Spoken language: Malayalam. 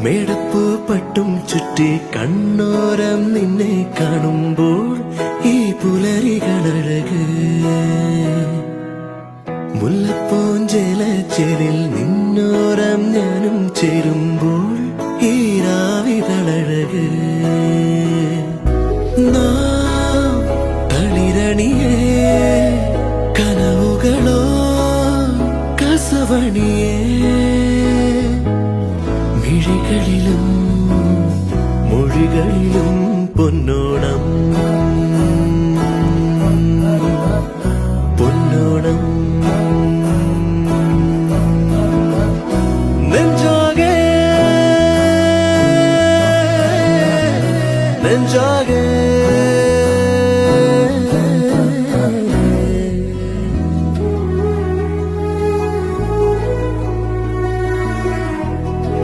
മേടപ്പൂ പട്ടും ചുറ്റി കണ്ണോരം നിന്നെ കാണുമ്പോൾ ഈ പുലരികളഴക് മുല്ലപ്പൂഞ്ചേലച്ചേലിൽ നിന്നോരം ഞാനും ചേരുമ്പോൾ ഈ രാവികളഴക് നാം തളിരണിയേ കനവുകളോ കസവണിയേ മിഴികളിലും മൊഴികളിലും പൊന്നോണം പൊന്നോണം നെഞ്ചാകെ നെഞ്ചാകെ